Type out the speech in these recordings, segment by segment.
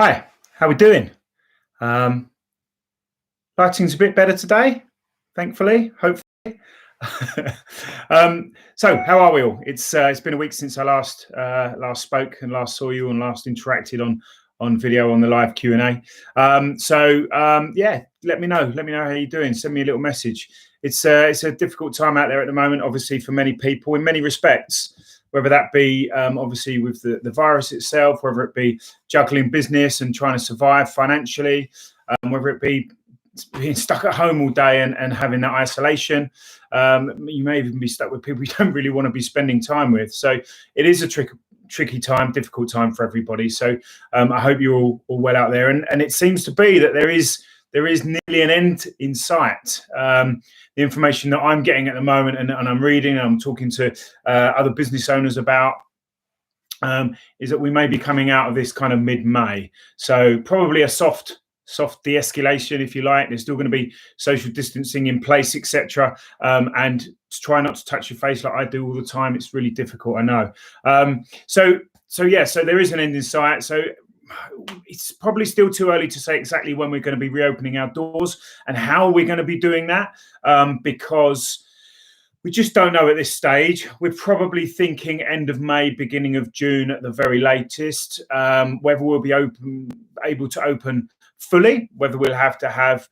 Hi, how we doing? Um, Lighting's a bit better today, thankfully, hopefully. So how are we all? It's been a week since I last spoke and last saw you and last interacted on video on the live Q&A. Yeah, let me know how you're doing. Send me a little message. It's a difficult time out there at the moment, obviously, for many people in many respects, whether that be obviously with the virus itself, whether it be juggling business and trying to survive financially, whether it be being stuck at home all day and having that isolation. You may even be stuck with people you don't really want to be spending time with. So it is a tricky time, difficult time for everybody. So I hope you're all well out there. And it seems to be that there is nearly an end in sight. The information that I'm getting at the moment and I'm reading and I'm talking to other business owners about is that we may be coming out of this kind of mid-May. So probably a soft de-escalation, if you like. There's still going to be social distancing in place, etc. And try not to touch your face like I do all the time. It's really difficult, I know. So there is an end in sight. So it's probably still too early to say exactly when we're going to be reopening our doors and how we're going to be doing that, because we just don't know at this stage. We're probably thinking end of May, beginning of June at the very latest. Whether we'll be able to open fully, whether we'll have to have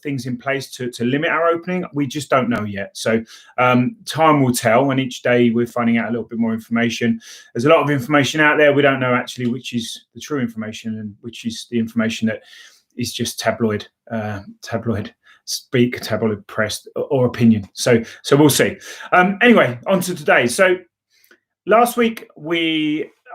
things in place to limit our opening, we just don't know yet. So time will tell, and each day we're finding out a little bit more information. There's a lot of information out there. We don't know actually which is the true information and which is the information that is just tabloid speak, tabloid press or opinion. So we'll see. Anyway, on to today. So last week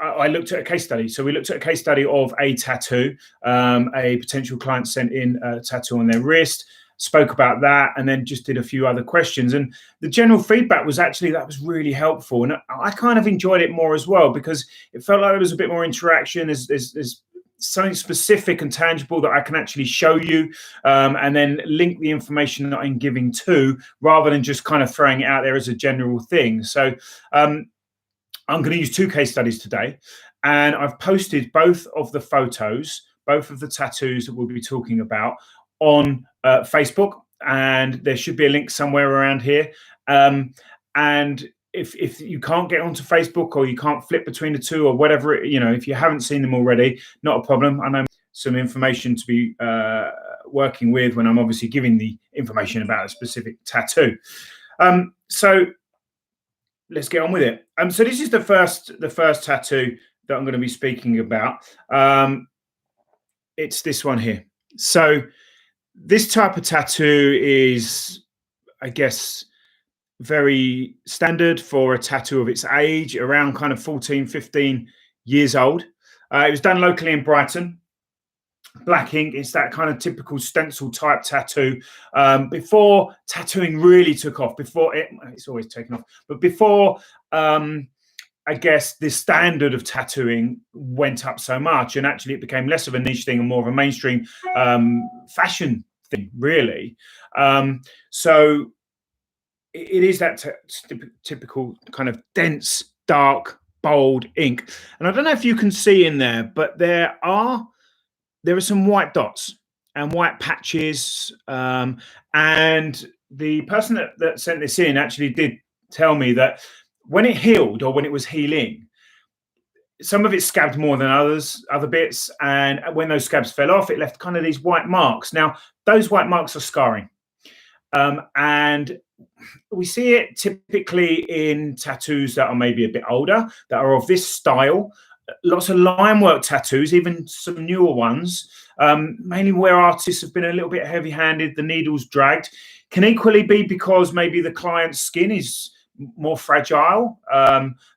I looked at a case study. So we looked at a case study of a tattoo. A potential client sent in a tattoo on their wrist, spoke about that, and then just did a few other questions. And the general feedback was actually that was really helpful. And I kind of enjoyed it more as well because it felt like there was a bit more interaction. There's something specific and tangible that I can actually show you and then link the information that I'm giving to, rather than just kind of throwing it out there as a general thing. So I'm going to use two case studies today, and I've posted both of the photos, both of the tattoos that we'll be talking about on Facebook, and there should be a link somewhere around here. And if you can't get onto Facebook or you can't flip between the two or whatever, if you haven't seen them already, not a problem. I know some information to be working with when I'm obviously giving the information about a specific tattoo. So let's get on with it. So this is the first tattoo that I'm going to be speaking about. It's this one here. So this type of tattoo is, I guess, very standard for a tattoo of its age, around kind of 14, 15 years old. It was done locally in Brighton. Black ink. It's that kind of typical stencil type tattoo. Before tattooing really took off, it's always taken off, but before I guess the standard of tattooing went up so much, and actually it became less of a niche thing and more of a mainstream fashion thing, really. So it is that typical kind of dense, dark, bold ink. And I don't know if you can see in there, but there are some white dots and white patches. And the person that sent this in actually did tell me that when it healed, or when it was healing, some of it scabbed more than other bits. And when those scabs fell off, it left kind of these white marks. Now, those white marks are scarring. And we see it typically in tattoos that are maybe a bit older, that are of this style. Lots of line work tattoos, even some newer ones, mainly where artists have been a little bit heavy-handed, the needles dragged. Can equally be because maybe the client's skin is more fragile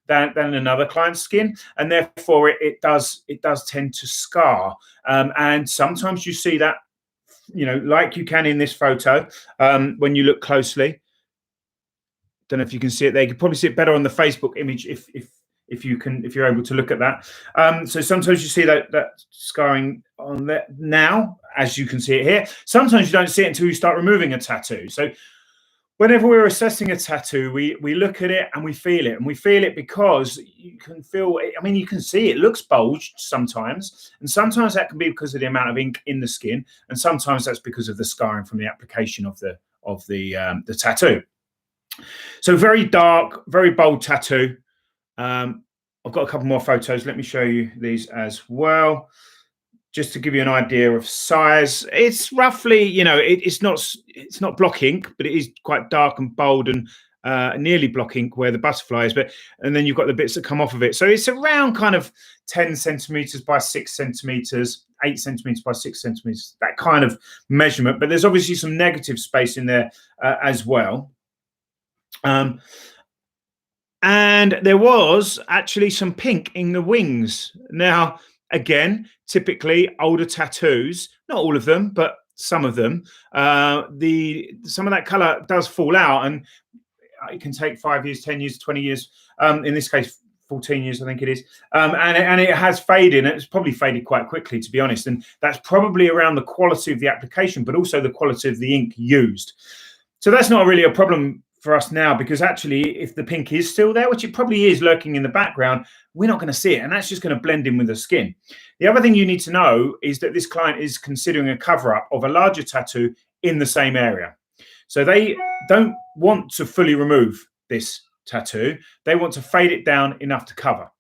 than another client's skin, and therefore it does tend to scar. And sometimes you see that, like you can in this photo when you look closely. Don't know if you can see it there. You can probably see it better on the Facebook image if you're able to look at that. So sometimes you see that scarring on there now, as you can see it here. Sometimes you don't see it until you start removing a tattoo. So Whenever we're assessing a tattoo, we look at it and we feel it. And we feel it because you can feel it. I mean, you can see it looks bulged sometimes. And sometimes that can be because of the amount of ink in the skin. And sometimes that's because of the scarring from the application of the tattoo. So very dark, very bold tattoo. I've got a couple more photos. Let me show you these as well, just to give you an idea of size. It's roughly, it's not block ink, but it is quite dark and bold and nearly block ink where the butterfly is. And then you've got the bits that come off of it. So it's around kind of 10 centimeters by 6 centimeters, 8 centimeters by 6 centimeters, that kind of measurement. But there's obviously some negative space in there as well. And there was actually some pink in the wings. Now, again, typically older tattoos, not all of them, but some of them, some of that color does fall out, and it can take 5 years, 10 years, 20 years. In this case, 14 years, I think it is. And it has faded. It's probably faded quite quickly, to be honest. And that's probably around the quality of the application, but also the quality of the ink used. So that's not really a problem for us now, because actually, if the pink is still there, which it probably is lurking in the background, we're not going to see it, and that's just going to blend in with the skin. The other thing you need to know is that this client is considering a cover-up of a larger tattoo in the same area. So they don't want to fully remove this tattoo. They want to fade it down enough to cover.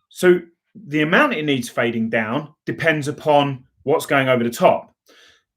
So the amount it needs fading down depends upon what's going over the top.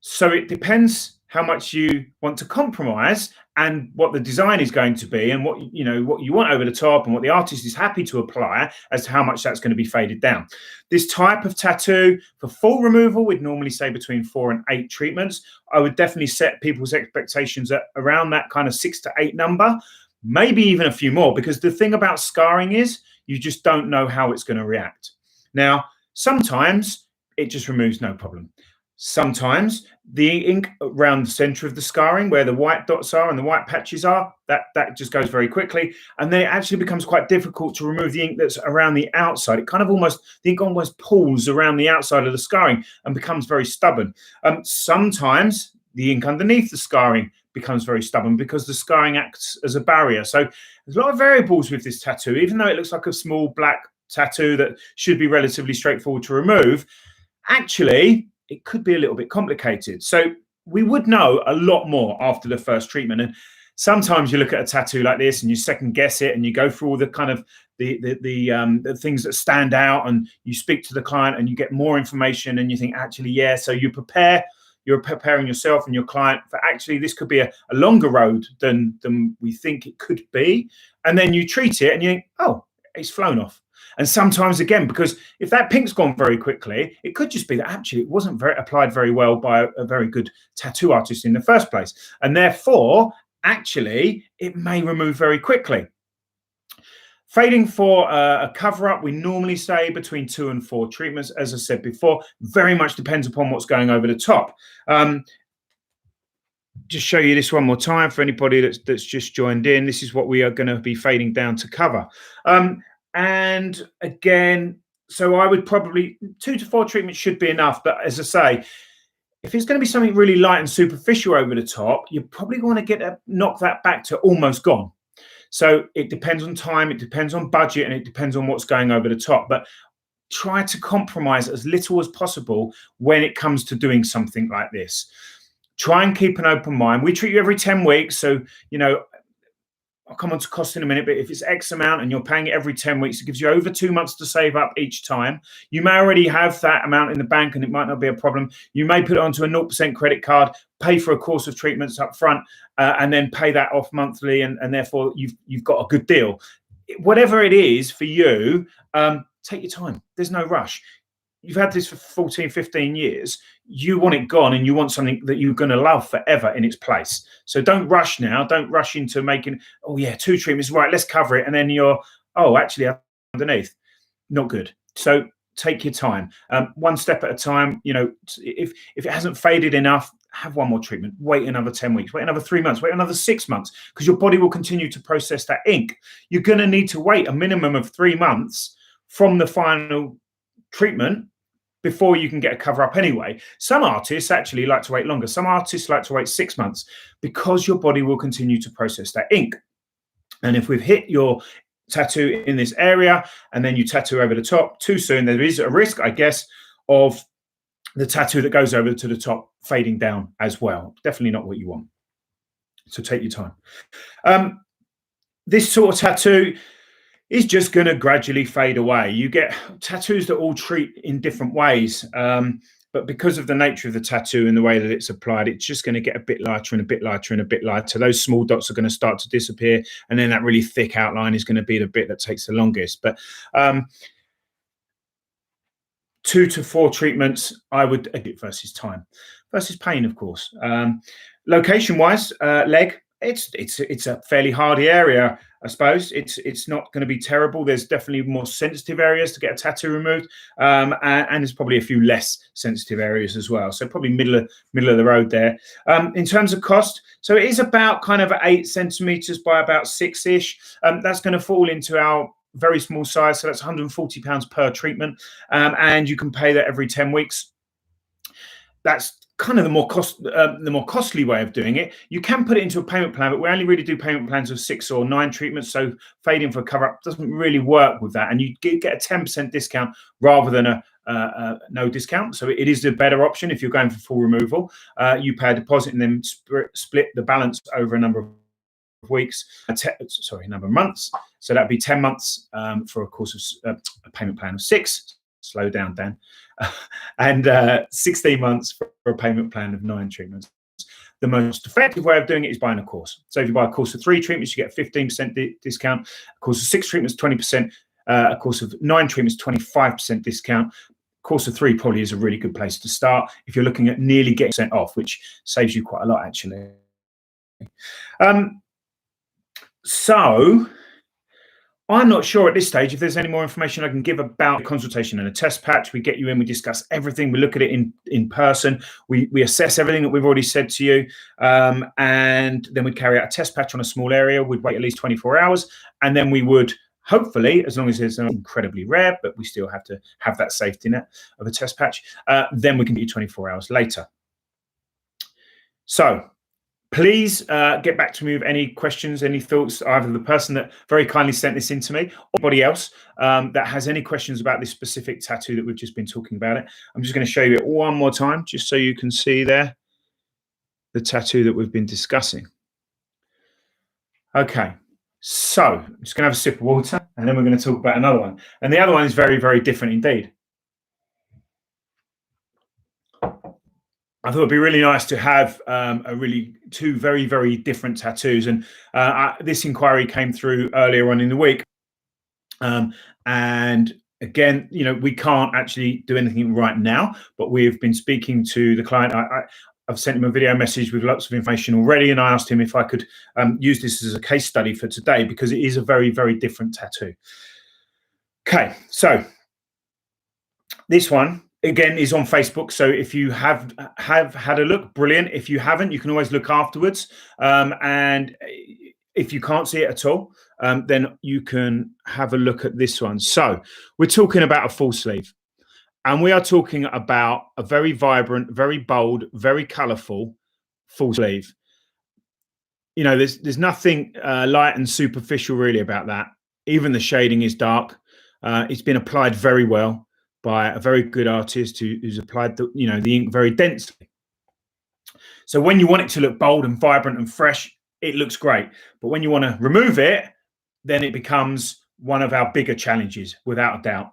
So it depends how much you want to compromise and what the design is going to be, and what you want over the top, and what the artist is happy to apply as to how much that's going to be faded down. This type of tattoo, for full removal, we'd normally say between 4 and 8 treatments. I would definitely set people's expectations at around that kind of 6 to 8 number, maybe even a few more, because the thing about scarring is you just don't know how it's going to react. Now, sometimes it just removes no problem. Sometimes the ink around the center of the scarring, where the white dots are and the white patches are, that just goes very quickly. And then it actually becomes quite difficult to remove the ink that's around the outside. It kind of the ink almost pulls around the outside of the scarring and becomes very stubborn. Sometimes the ink underneath the scarring becomes very stubborn because the scarring acts as a barrier. So there's a lot of variables with this tattoo. Even though it looks like a small black tattoo that should be relatively straightforward to remove, actually, it could be a little bit complicated. So we would know a lot more after the first treatment. And sometimes you look at a tattoo like this and you second guess it, and you go through all the kind of the things that stand out, and you speak to the client and you get more information, and you think, actually, yeah. So you're preparing yourself and your client for, actually, this could be a longer road than we think it could be. And then you treat it and you think, oh, it's flown off. And sometimes, again, because if that pink's gone very quickly, it could just be that actually it wasn't applied very well by a very good tattoo artist in the first place. And therefore, actually, it may remove very quickly. Fading for a cover-up, we normally say between 2 and 4 treatments. As I said before, very much depends upon what's going over the top. Just show you this one more time for anybody that's just joined in. This is what we are going to be fading down to cover. And again, so I would probably 2 to 4 treatments should be enough. But as I say, if it's going to be something really light and superficial over the top, you probably want to knock that back to almost gone. So it depends on time, it depends on budget, and it depends on what's going over the top. But try to compromise as little as possible when it comes to doing something like this. Try and keep an open mind. We treat you every 10 weeks. So, I'll come on to cost in a minute, but if it's X amount and you're paying it every 10 weeks, it gives you over 2 months to save up each time. You may already have that amount in the bank and it might not be a problem. You may put it onto a 0% credit card, pay for a course of treatments up front, and then pay that off monthly, and therefore you've got a good deal. Whatever it is for you, take your time. There's no rush. You've had this for 14, 15 years. You want it gone, and you want something that you're going to love forever in its place. So don't rush now. Don't rush into making, 2 treatments, right, let's cover it. And then you're, actually underneath. Not good. So take your time. One step at a time. If it hasn't faded enough, have one more treatment. Wait another 10 weeks. Wait another 3 months. Wait another 6 months, because your body will continue to process that ink. You're going to need to wait a minimum of 3 months from the final treatment before you can get a cover up anyway. Some artists actually like to wait longer. Some artists like to wait 6 months because your body will continue to process that ink. And if we've hit your tattoo in this area and then you tattoo over the top too soon, there is a risk, I guess, of the tattoo that goes over to the top fading down as well. Definitely not what you want. So take your time. This sort of tattoo is just going to gradually fade away. You get tattoos that all treat in different ways. But because of the nature of the tattoo and the way that it's applied, it's just going to get a bit lighter and a bit lighter and a bit lighter. Those small dots are going to start to disappear. And then that really thick outline is going to be the bit that takes the longest. But 2 to 4 treatments, I would versus time versus pain, of course. Location wise, leg, it's a fairly hardy area, I suppose. It's not going to be terrible. There's definitely more sensitive areas to get a tattoo removed, and there's probably a few less sensitive areas as well. So probably middle of the road there. In terms of cost, so it is about kind of 8 centimeters by about 6-ish. That's going to fall into our very small size, so that's £140 per treatment, and you can pay that every 10 weeks. That's kind of the more costly way of doing it. You can put it into a payment plan, but we only really do payment plans of 6 or 9 treatments. So fading for a cover up doesn't really work with that, and you get a 10% discount rather than a no discount. So it is a better option if you're going for full removal. You pay a deposit and then split the balance over a number of weeks, number of months. So that'd be 10 months for a course of a payment plan of 6. Slow down, Dan. And 16 months for a payment plan of 9 treatments. The most effective way of doing it is buying a course. So if you buy a course of 3 treatments, you get a 15% discount. A course of 6 treatments, 20%. A course of 9 treatments, 25% discount. A course of 3 probably is a really good place to start if you're looking at nearly getting % off, which saves you quite a lot, actually. So I'm not sure at this stage if there's any more information I can give about a consultation and a test patch. We get you in, we discuss everything, we look at it in person, we assess everything that we've already said to you, and then we'd carry out a test patch on a small area. We'd wait at least 24 hours, and then we would hopefully, as long as it's incredibly rare, but we still have to have that safety net of a test patch, then we can get you 24 hours later. So please get back to me with any questions, any thoughts, either the person that very kindly sent this in to me or anybody else that has any questions about this specific tattoo that we've just been talking about. I'm just going to show you it one more time, just so you can see there the tattoo that we've been discussing. Okay, so I'm just going to have a sip of water, and then we're going to talk about another one. And the other one is very, very different indeed. I thought it'd be really nice to have two very, very different tattoos. And this inquiry came through earlier on in the week. And again, we can't actually do anything right now, but we've been speaking to the client. I've sent him a video message with lots of information already, and I asked him if I could use this as a case study for today, because it is a very, very different tattoo. Okay, so this one, again, is on Facebook. So if you have had a look, brilliant. If you haven't, you can always look afterwards. And if you can't see it at all, then you can have a look at this one. So we're talking about a full sleeve. And we are talking about a very vibrant, very bold, very colourful full sleeve. There's nothing light and superficial really about that. Even the shading is dark. It's been applied very well by a very good artist who's applied the ink very densely. So when you want it to look bold and vibrant and fresh, it looks great. But when you want to remove it, then it becomes one of our bigger challenges, without a doubt.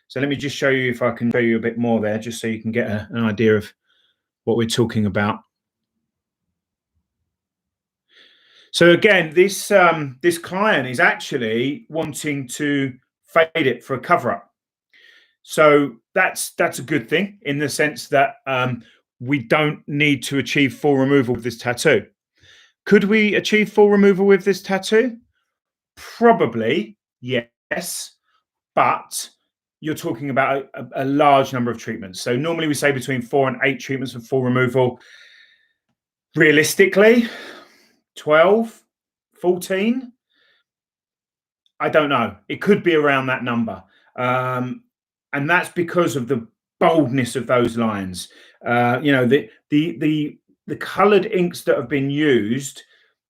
So let me just show you, if I can show you a bit more there, just so you can get an idea of what we're talking about. So again, this client is actually wanting to fade it for a cover-up. So that's a good thing, in the sense that we don't need to achieve full removal with this tattoo. Could we achieve full removal with this tattoo? Probably, yes, but you're talking about a large number of treatments. So normally we say between 4 and 8 treatments for full removal. Realistically, 12, 14, I don't know. It could be around that number. And that's because of the boldness of those lines. You know, the coloured inks that have been used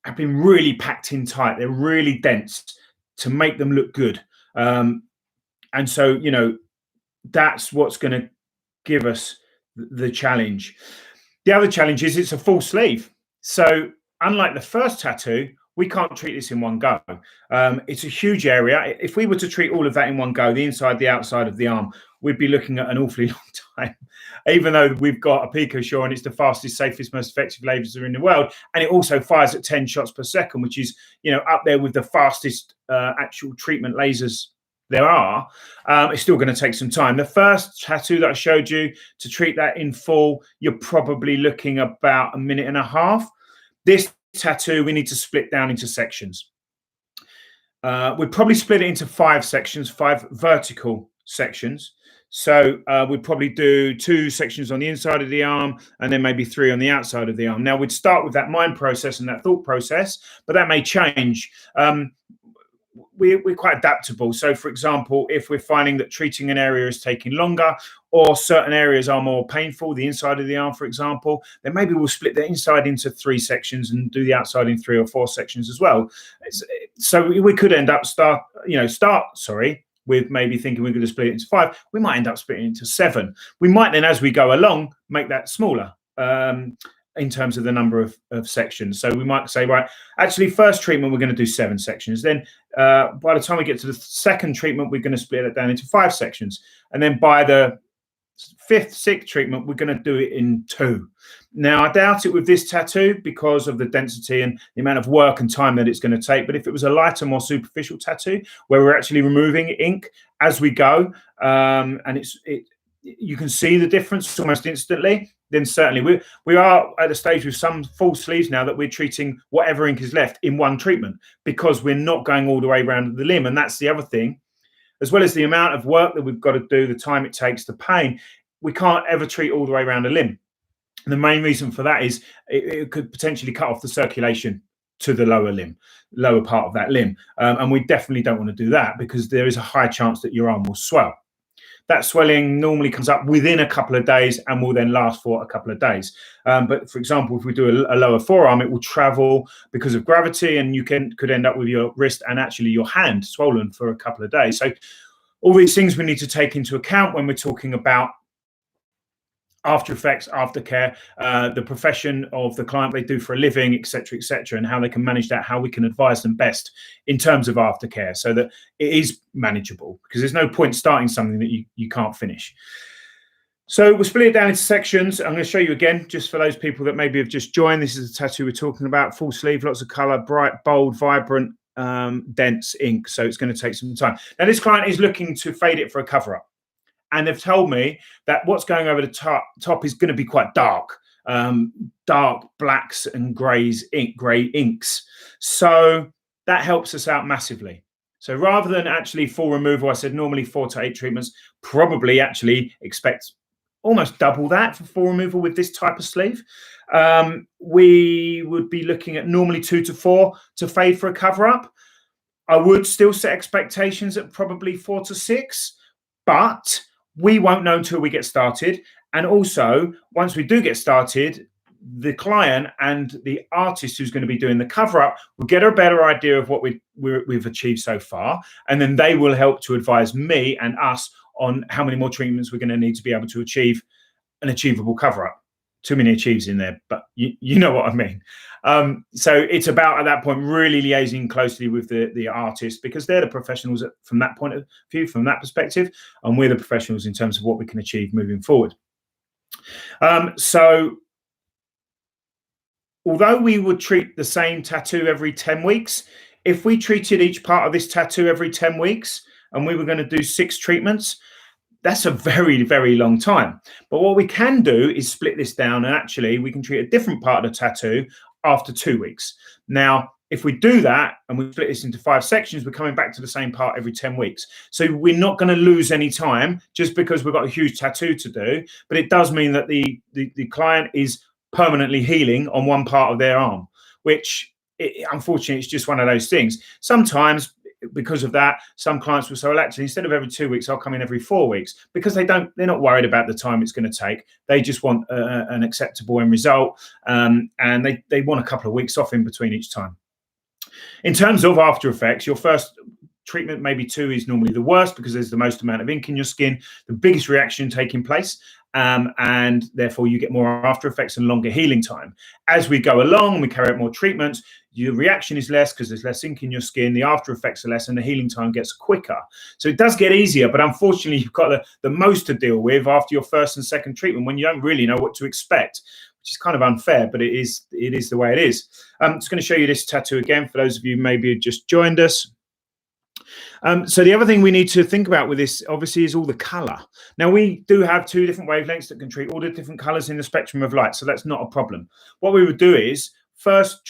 have been really packed in tight. They're really dense to make them look good. And so, you know, that's what's going to give us the challenge. The other challenge is it's a full sleeve. So unlike the first tattoo, we can't treat this in one go. It's a huge area. If we were to treat all of that in one go, the inside, the outside of the arm, we'd be looking at an awfully long time, even though we've got a PicoSure and it's the fastest, safest, most effective laser in the world. And it also fires at 10 shots per second, which is, you know, up there with the fastest actual treatment lasers there are. It's still going to take some time. The first tattoo that I showed you, to treat that in full, you're probably looking about 1.5 minutes. This tattoo, we need to split down into sections. We'd probably split it into 5 sections, 5 vertical sections. So we'd probably do 2 sections on the inside of the arm and then maybe 3 on the outside of the arm. Now, we'd start with that mind process and that thought process, but that may change. We're quite adaptable. So, for example, if we're finding that treating an area is taking longer or certain areas are more painful, the inside of the arm, for example, then maybe we'll split the inside into 3 sections and do the outside in 3 or 4 sections as well. So we could end up with maybe thinking we're going to split it into 5. We might end up splitting it into 7. We might then, as we go along, make that smaller. In terms of the number of sections. So we might say, right, actually, first treatment, we're going to do 7 sections. Then by the time we get to the second treatment, we're going to split it down into 5 sections. And then by the 5th, 6th treatment, we're going to do it in 2. Now, I doubt it with this tattoo because of the density and the amount of work and time that it's going to take. But if it was a lighter, more superficial tattoo where we're actually removing ink as we go, and you can see the difference almost instantly, then certainly we are at a stage with some full sleeves now that we're treating whatever ink is left in one treatment, because we're not going all the way around the limb. And that's the other thing, as well as the amount of work that we've got to do, the time it takes, the pain, we can't ever treat all the way around a limb. And the main reason for that is it could potentially cut off the circulation to the lower part of that limb. And we definitely don't want to do that, because there is a high chance that your arm will swell. That swelling normally comes up within a couple of days and will then last for a couple of days. But for example, if we do a lower forearm, it will travel because of gravity, and you could end up with your wrist and actually your hand swollen for a couple of days. So all these things we need to take into account when we're talking about after effects, aftercare, the profession of the client, what they do for a living, etc., and how they can manage that, how we can advise them best in terms of aftercare so that it is manageable, because there's no point starting something that you can't finish. So we'll split it down into sections. I'm going to show you again, just for those people that maybe have just joined. This is a tattoo we're talking about, full sleeve, lots of color, bright, bold, vibrant, dense ink. So it's going to take some time. Now, this client is looking to fade it for a cover-up. And they've told me that what's going over the top is going to be quite dark, dark blacks and grey inks. So that helps us out massively. So rather than actually full removal, I said normally 4 to 8 treatments, probably actually expect almost double that for full removal with this type of sleeve. We would be looking at normally 2 to 4 to fade for a cover-up. I would still set expectations at probably 4 to 6, but we won't know until we get started. And also, once we do get started, the client and the artist who's going to be doing the cover-up will get a better idea of what we've achieved so far. And then they will help to advise me and us on how many more treatments we're going to need to be able to achieve an achievable cover-up. Too many achieves in there, but you know what I mean. So it's about, at that point, really liaising closely with the artist, because they're the professionals from that point of view, from that perspective, and we're the professionals in terms of what we can achieve moving forward. So although we would treat the same tattoo every 10 weeks, if we treated each part of this tattoo every 10 weeks and we were going to do 6 treatments, that's a very, very long time. But what we can do is split this down, and actually we can treat a different part of the tattoo after 2 weeks. Now, if we do that and we split this into 5 sections, we're coming back to the same part every 10 weeks. So we're not going to lose any time just because we've got a huge tattoo to do. But it does mean that the client is permanently healing on one part of their arm, which unfortunately it's just one of those things. Sometimes because of that, some clients will say, well, actually, instead of every 2 weeks, I'll come in every 4 weeks, because they're not worried about the time it's going to take. They just want an acceptable end result, and they want a couple of weeks off in between each time. In terms of after effects, your first treatment, maybe 2, is normally the worst because there's the most amount of ink in your skin, the biggest reaction taking place, and therefore you get more after effects and longer healing time. As we go along and we carry out more treatments, your reaction is less because there's less ink in your skin, the after effects are less, and the healing time gets quicker. So it does get easier, but unfortunately you've got the most to deal with after your first and second treatment when you don't really know what to expect, which is kind of unfair, but it is the way it is. I'm just going to show you this tattoo again for those of you maybe who just joined us. So the other thing we need to think about with this, obviously, is all the color. Now, we do have 2 different wavelengths that can treat all the different colors in the spectrum of light, so that's not a problem. What we would do is, first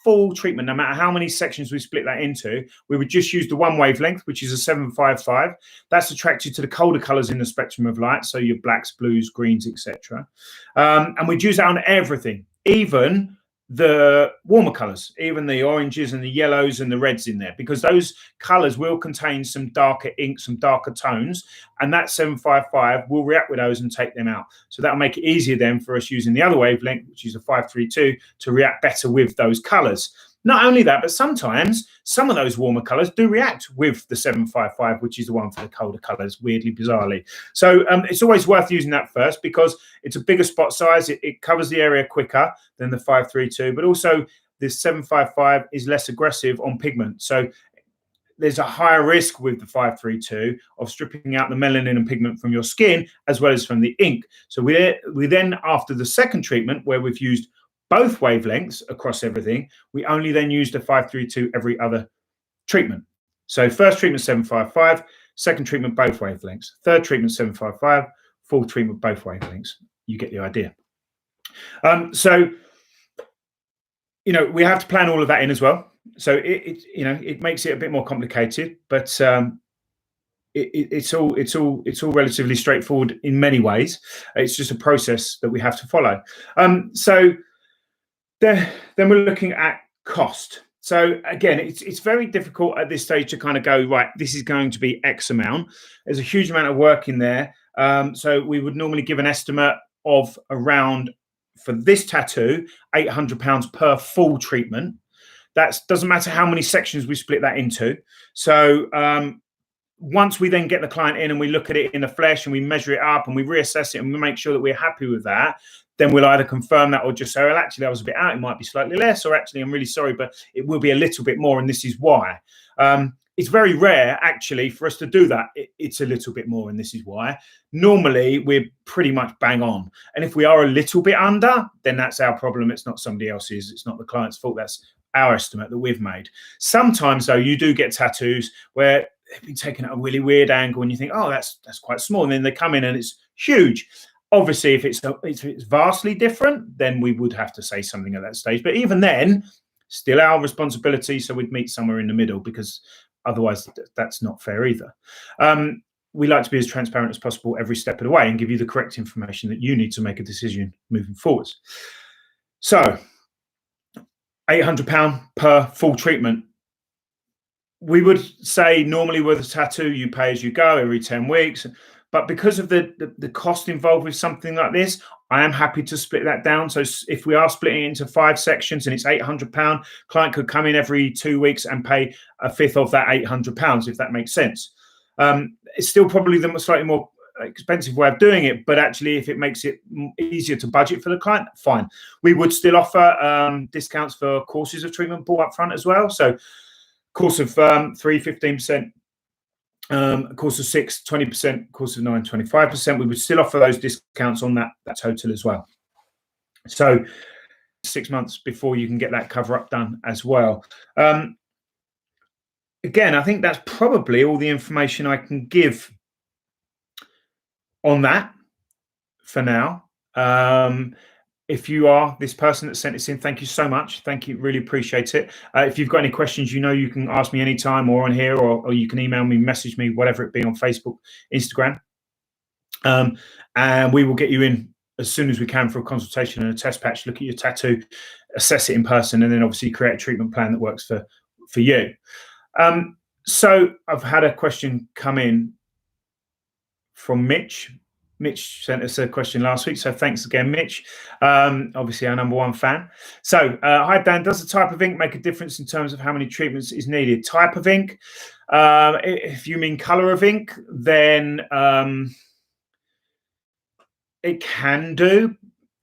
full treatment, no matter how many sections we split that into, we would just use the one wavelength, which is a 755. That's attracted to the colder colors in the spectrum of light, so your blacks, blues, greens, etc. And we'd use that on everything, even the warmer colors, even the oranges and the yellows and the reds in there, because those colors will contain some darker ink, some darker tones, and that 755 will react with those and take them out. So that'll make it easier then for us using the other wavelength, which is a 532, to react better with those colors. Not only that, but sometimes some of those warmer colors do react with the 755, which is the one for the colder colors, weirdly, bizarrely. So it's always worth using that first because it's a bigger spot size. It covers the area quicker than the 532, but also the 755 is less aggressive on pigment. So there's a higher risk with the 532 of stripping out the melanin and pigment from your skin as well as from the ink. So we then, after the second treatment, where we've used both wavelengths across everything, we only then use the 532 every other treatment. So first treatment 755, second treatment both wavelengths, third treatment 755, fourth treatment both wavelengths. You get the idea. So we have to plan all of that in as well. So it makes it a bit more complicated, but it's all relatively straightforward in many ways. It's just a process that we have to follow. So then we're looking at cost. So again, it's very difficult at this stage to kind of go, right, this is going to be X amount. There's a huge amount of work in there. So we would normally give an estimate of around, for this tattoo, £800 per full treatment. That doesn't matter how many sections we split that into. So once we then get the client in and we look at it in the flesh and we measure it up and we reassess it and we make sure that we're happy with that, then we'll either confirm that or just say, well, actually, that was a bit out. It might be slightly less, or actually, I'm really sorry, but it will be a little bit more, and this is why. It's very rare, actually, for us to do that. It's a little bit more, and this is why. Normally, we're pretty much bang on. And if we are a little bit under, then that's our problem. It's not somebody else's. It's not the client's fault. That's our estimate that we've made. Sometimes, though, you do get tattoos where they've been taken at a really weird angle, and you think, oh, that's quite small. And then they come in, and it's huge. Obviously, if it's vastly different, then we would have to say something at that stage. But even then, still our responsibility. So we'd meet somewhere in the middle, because otherwise that's not fair either. We like to be as transparent as possible every step of the way and give you the correct information that you need to make a decision moving forwards. So £800 per full treatment. We would say normally with a tattoo, you pay as you go every 10 weeks. But because of the cost involved with something like this, I am happy to split that down. So if we are splitting it into 5 sections and it's £800, client could come in every 2 weeks and pay a fifth of that £800, if that makes sense. It's still probably the slightly more expensive way of doing it, but actually, if it makes it easier to budget for the client, fine. We would still offer discounts for courses of treatment bought up front as well. So course of 3, 15%. A course of 6, 20%, course of 9, 25%. We would still offer those discounts on that total as well. So 6 months before you can get that cover up done as well. Again, I think that's probably all the information I can give on that for now. If you are this person that sent this in, thank you so much. Thank you. Really appreciate it. If you've got any questions, you can ask me anytime or on here, or you can email me, message me, whatever it be, on Facebook, Instagram. And we will get you in as soon as we can for a consultation and a test patch, look at your tattoo, assess it in person, and then obviously create a treatment plan that works for you. So I've had a question come in from Mitch. Mitch sent us a question last week, so thanks again, Mitch. Obviously, our #1 fan. So, hi Dan, does the type of ink make a difference in terms of how many treatments is needed? Type of ink. If you mean color of ink, then it can do.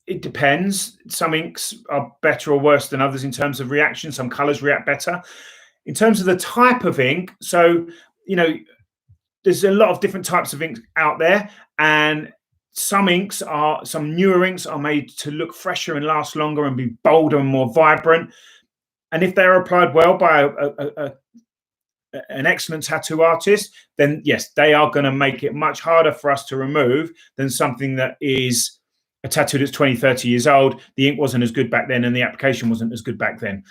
It depends. Some inks are better or worse than others in terms of reaction. Some colors react better. In terms of the type of ink, so you know, there's a lot of different types of inks out there, and some newer inks are made to look fresher and last longer and be bolder and more vibrant. And if they're applied well by an excellent tattoo artist, then yes, they are going to make it much harder for us to remove than something that is a tattoo that's 20, 30 years old. The ink wasn't as good back then and the application wasn't as good back then.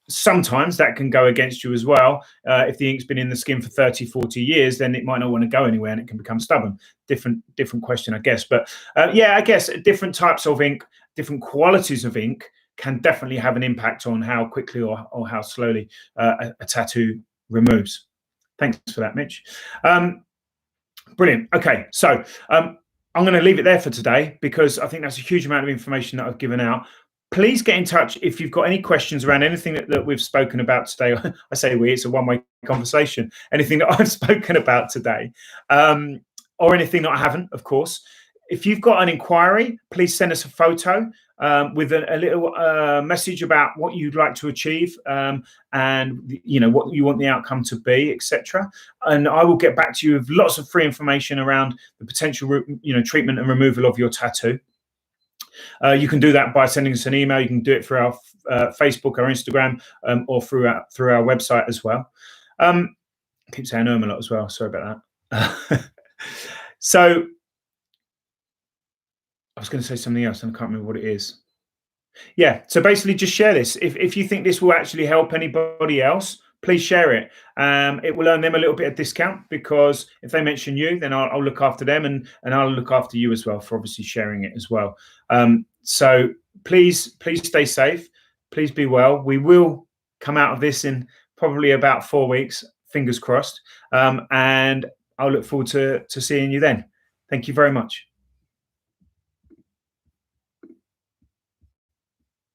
Sometimes that can go against you as well. If the ink's been in the skin for 30, 40 years, then it might not want to go anywhere and it can become stubborn. Different question, I guess. But yeah, I guess different types of ink, different qualities of ink can definitely have an impact on how quickly or how slowly a tattoo removes. Thanks for that, Mitch. Brilliant. Okay, so I'm going to leave it there for today because I think that's a huge amount of information that I've given out. Please get in touch if you've got any questions around anything that we've spoken about today. I say it's a one-way conversation. Anything that I've spoken about today, or anything that I haven't, of course. If you've got an inquiry, please send us a photo with a little message about what you'd like to achieve and what you want the outcome to be, etc. And I will get back to you with lots of free information around the potential treatment and removal of your tattoo. You can do that by sending us an email. You can do it through our Facebook or Instagram or through our website as well. I keep saying a lot as well. Sorry about that. So I was going to say something else and I can't remember what it is. Yeah, so basically just share this. If you think this will actually help anybody else, please share it. It will earn them a little bit of discount because if they mention you, then I'll look after them and I'll look after you as well for obviously sharing it as well. So please stay safe. Please be well. We will come out of this in probably about 4 weeks, fingers crossed. And I'll look forward to seeing you then. Thank you very much.